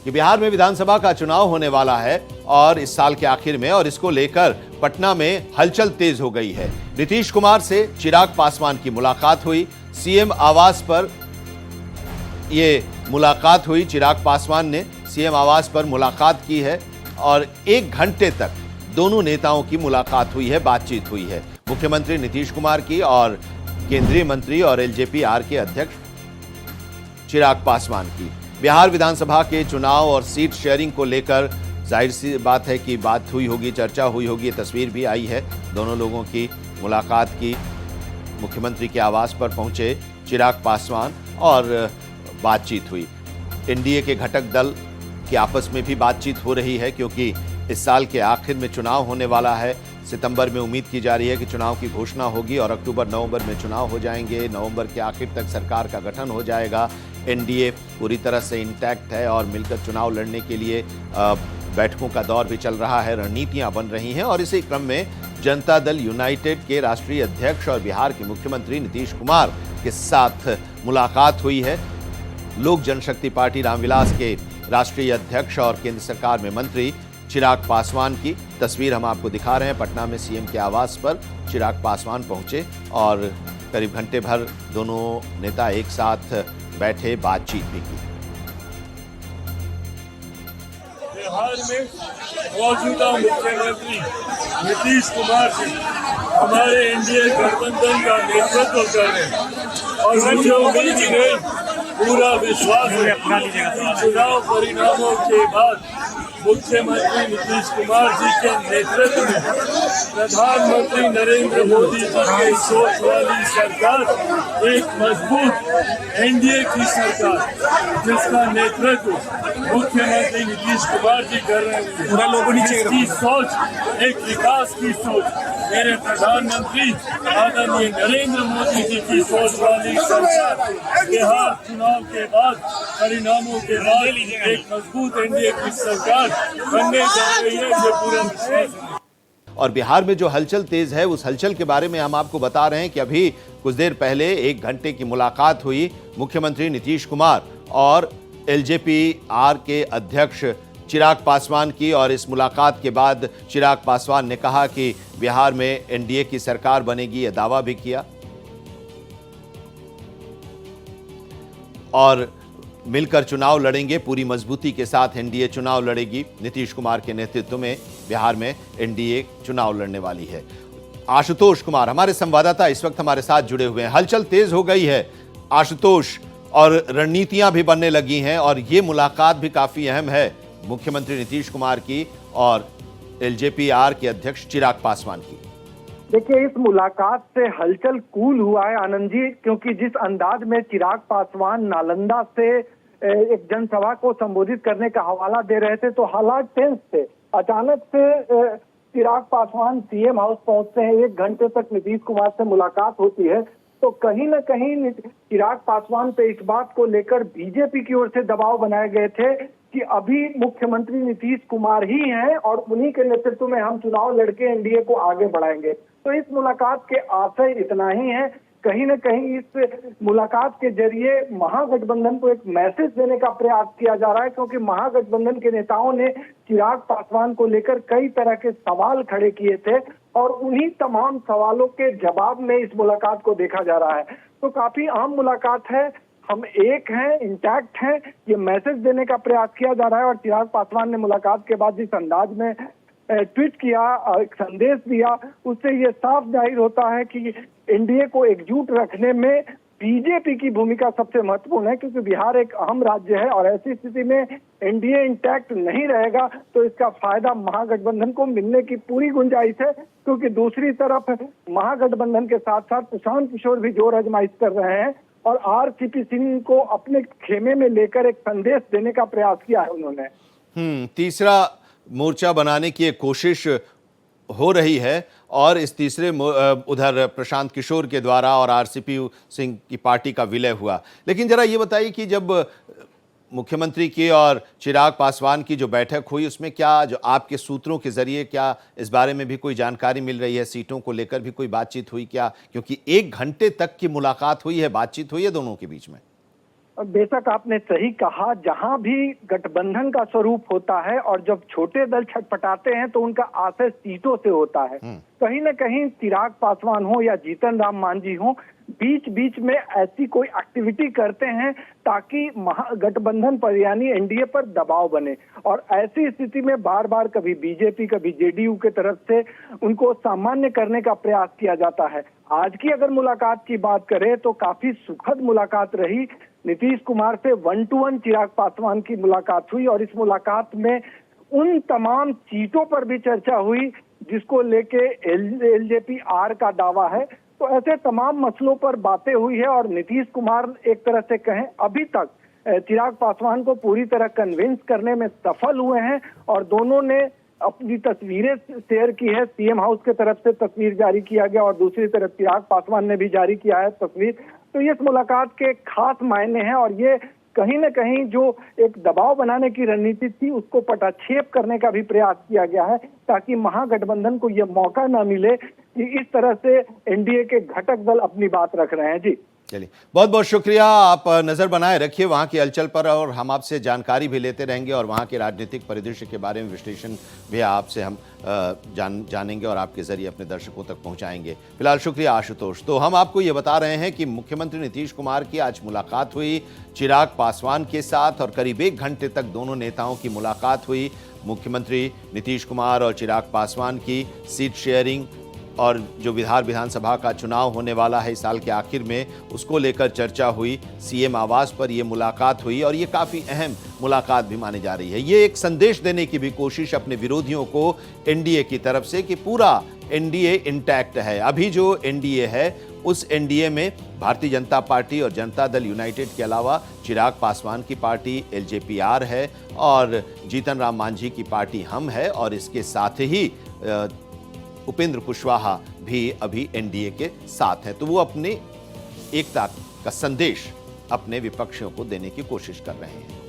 कि बिहार में विधानसभा का चुनाव होने वाला है और इस साल के आखिर में, और इसको लेकर पटना में हलचल तेज हो गई है। नीतीश कुमार से चिराग पासवान की मुलाकात हुई, सीएम आवास पर ये मुलाकात हुई। चिराग पासवान ने सीएम आवास पर मुलाकात की है और 1 घंटे तक दोनों नेताओं की मुलाकात हुई है, बातचीत हुई है। मुख्यमंत्री नीतीश कुमार की और केंद्रीय मंत्री और एलजेपी आर के अध्यक्ष चिराग पासवान की। बिहार विधानसभा के चुनाव और सीट शेयरिंग को लेकर जाहिर सी बात है कि बात हुई होगी, चर्चा हुई होगी। तस्वीर भी आई है दोनों लोगों की मुलाकात की। मुख्यमंत्री के आवास पर पहुंचे चिराग पासवान और बातचीत हुई। एनडीए के घटक दल की आपस में भी बातचीत हो रही है, क्योंकि इस साल के आखिर में चुनाव होने वाला है। सितंबर में उम्मीद की जा रही है कि चुनाव की घोषणा होगी और अक्टूबर नवंबर में चुनाव हो जाएंगे। नवंबर के आखिर तक सरकार का गठन हो जाएगा। एनडीए पूरी तरह से इंटैक्ट है और मिलकर चुनाव लड़ने के लिए बैठकों का दौर भी चल रहा है, रणनीतियां बन रही हैं। और इसी क्रम में जनता दल यूनाइटेड के राष्ट्रीय अध्यक्ष और बिहार के मुख्यमंत्री नीतीश कुमार के साथ मुलाकात हुई है। लोक जनशक्ति पार्टी रामविलास के राष्ट्रीय अध्यक्ष और केंद्र सरकार में मंत्री चिराग पासवान की तस्वीर हम आपको दिखा रहे हैं। पटना में सीएम के आवास पर चिराग पासवान पहुंचे और करीब घंटे भर दोनों नेता एक साथ बैठे, बातचीत भी की। बिहार में मौजूदा मुख्यमंत्री नीतीश कुमार जी हमारे एनडीए गठबंधन का नेतृत्व कर रहे हैं और मुझे उम्मीद नहीं, पूरा विश्वास है कि चुनाव परिणामों के बाद मुख्यमंत्री नीतीश कुमार जी के नेतृत्व में प्रधानमंत्री नरेंद्र मोदी जी की सोच वाली सरकार, एक मजबूत एनडीए की सरकार जिसका नेतृत्व मुख्यमंत्री नीतीश कुमार जी कर रहे हैं, इसकी सोच एक विकास की सोच, मेरे प्रधानमंत्री आदरणीय नरेंद्र मोदी जी की सोच वाली सरकार बिहार चुनाव के बाद, परिणामों के बाद एक मजबूत एनडीए की सरकार बनने जा रही है, ये पूरा विश्वास है। और बिहार में जो हलचल तेज है, उस हलचल के बारे में हम आपको बता रहे हैं कि अभी कुछ देर पहले 1 घंटे की मुलाकात हुई मुख्यमंत्री नीतीश कुमार और एलजेपी आर के अध्यक्ष चिराग पासवान की। और इस मुलाकात के बाद चिराग पासवान ने कहा कि बिहार में एनडीए की सरकार बनेगी, यह दावा भी किया और मिलकर चुनाव लड़ेंगे, पूरी मजबूती के साथ एनडीए चुनाव लड़ेगी। नीतीश कुमार के नेतृत्व में बिहार में एनडीए चुनाव लड़ने वाली है। आशुतोष कुमार हमारे संवाददाता इस वक्त हमारे साथ जुड़े हुए हैं। हलचल तेज हो गई है आशुतोष, और रणनीतियां भी बनने लगी हैं और ये मुलाकात भी काफी अहम है मुख्यमंत्री नीतीश कुमार की और एलजेपी आर के अध्यक्ष चिराग पासवान की। देखिए, इस मुलाकात से हलचल कूल हुआ है आनंद जी, क्योंकि जिस अंदाज में चिराग पासवान नालंदा से एक जनसभा को संबोधित करने का हवाला दे रहे थे, तो हालात टेंस थे। अचानक से चिराग पासवान सीएम हाउस पहुंचते हैं, 1 घंटे तक नीतीश कुमार से मुलाकात होती है, तो कहीं न कहीं चिराग पासवान पे इस बात को लेकर बीजेपी की ओर से दबाव बनाए गए थे कि अभी मुख्यमंत्री नीतीश कुमार ही हैं और उन्हीं के नेतृत्व में हम चुनाव लड़के एनडीए को आगे बढ़ाएंगे। तो इस मुलाकात के आशय इतना ही है, कहीं न कहीं इस मुलाकात के जरिए महागठबंधन को एक मैसेज देने का प्रयास किया जा रहा है, क्योंकि महागठबंधन के नेताओं ने चिराग पासवान को लेकर कई तरह के सवाल खड़े किए थे और उन्हीं तमाम सवालों के जवाब में इस मुलाकात को देखा जा रहा है। तो काफी अहम मुलाकात है, हम एक हैं, इंटैक्ट हैं, ये मैसेज देने का प्रयास किया जा रहा है। और चिराग पासवान ने मुलाकात के बाद जिस अंदाज में ट्वीट किया, एक संदेश दिया, उससे ये साफ जाहिर होता है कि एनडीए को एकजुट रखने में बीजेपी की भूमिका सबसे महत्वपूर्ण है, क्योंकि बिहार एक अहम राज्य है और ऐसी स्थिति में एनडीए इंटैक्ट नहीं रहेगा तो इसका फायदा महागठबंधन को मिलने की पूरी गुंजाइश है। क्योंकि दूसरी तरफ महागठबंधन के साथ साथ प्रशांत किशोर भी जोर आजमाइश कर रहे हैं और आरसीपी सिंह को अपने खेमे में लेकर एक संदेश देने का प्रयास किया है उन्होंने। तीसरा मोर्चा बनाने की एक कोशिश हो रही है और इस तीसरे उधर प्रशांत किशोर के द्वारा और आरसीपी सिंह की पार्टी का विलय हुआ। लेकिन जरा ये बताइए कि जब मुख्यमंत्री की और चिराग पासवान की जो बैठक हुई, उसमें क्या जो आपके सूत्रों के जरिए क्या इस बारे में भी कोई जानकारी मिल रही है? सीटों को लेकर भी कोई बातचीत हुई क्या? क्योंकि 1 घंटे तक की मुलाकात हुई है, बातचीत हुई है दोनों के बीच में। बेशक आपने सही कहा, जहां भी गठबंधन का स्वरूप होता है और जब छोटे दल छटपटाते हैं तो उनका आशय सीटों से होता है। कहीं न कहीं चिराग पासवान हो या जीतन राम मांझी हो, बीच बीच में ऐसी कोई एक्टिविटी करते हैं ताकि महागठबंधन पर यानी एनडीए पर दबाव बने, और ऐसी स्थिति में बार बार कभी बीजेपी कभी जेडीयू के तरफ से उनको सामान्य करने का प्रयास किया जाता है। आज की अगर मुलाकात की बात करें तो काफी सुखद मुलाकात रही। नीतीश कुमार से 1-to-1 चिराग पासवान की मुलाकात हुई और इस मुलाकात में उन तमाम सीटों पर भी चर्चा हुई जिसको लेके एलजेपी आर का दावा है। तो ऐसे तमाम मसलों पर बातें हुई है और नीतीश कुमार एक तरह से कहें अभी तक चिराग पासवान को पूरी तरह कन्विंस करने में सफल हुए हैं और दोनों ने अपनी तस्वीरें शेयर की है। सीएम हाउस के तरफ से तस्वीर जारी किया गया और दूसरी तरफ चिराग पासवान ने भी जारी किया है तस्वीर। तो इस मुलाकात के खास मायने हैं और ये कहीं न कहीं जो एक दबाव बनाने की रणनीति थी उसको पटाक्षेप करने का भी प्रयास किया गया है ताकि महागठबंधन को ये मौका ना मिले कि इस तरह से एनडीए के घटक दल अपनी बात रख रहे हैं। जी चलिए, बहुत बहुत शुक्रिया। आप नज़र बनाए रखिए वहाँ की हलचल पर और हम आपसे जानकारी भी लेते रहेंगे और वहाँ के राजनीतिक परिदृश्य के बारे में विश्लेषण भी आपसे हम जानेंगे और आपके जरिए अपने दर्शकों तक पहुँचाएंगे। फिलहाल शुक्रिया आशुतोष। तो हम आपको ये बता रहे हैं कि मुख्यमंत्री नीतीश कुमार की आज मुलाकात हुई चिराग पासवान के साथ और करीब 1 घंटे तक दोनों नेताओं की मुलाकात हुई। मुख्यमंत्री नीतीश कुमार और चिराग पासवान की सीट शेयरिंग और जो बिहार विधानसभा का चुनाव होने वाला है इस साल के आखिर में, उसको लेकर चर्चा हुई। सीएम आवास पर यह मुलाकात हुई और ये काफ़ी अहम मुलाकात भी मानी जा रही है। ये एक संदेश देने की भी कोशिश अपने विरोधियों को एनडीए की तरफ से कि पूरा एनडीए इंटैक्ट है। अभी जो एनडीए है उस एनडीए में भारतीय जनता पार्टी और जनता दल यूनाइटेड के अलावा चिराग पासवान की पार्टी एलजेपीआर है और जीतन राम मांझी की पार्टी हम है और इसके साथ ही उपेंद्र कुशवाहा भी अभी एनडीए के साथ हैं। तो वो अपनी एकता का संदेश अपने विपक्षियों को देने की कोशिश कर रहे हैं।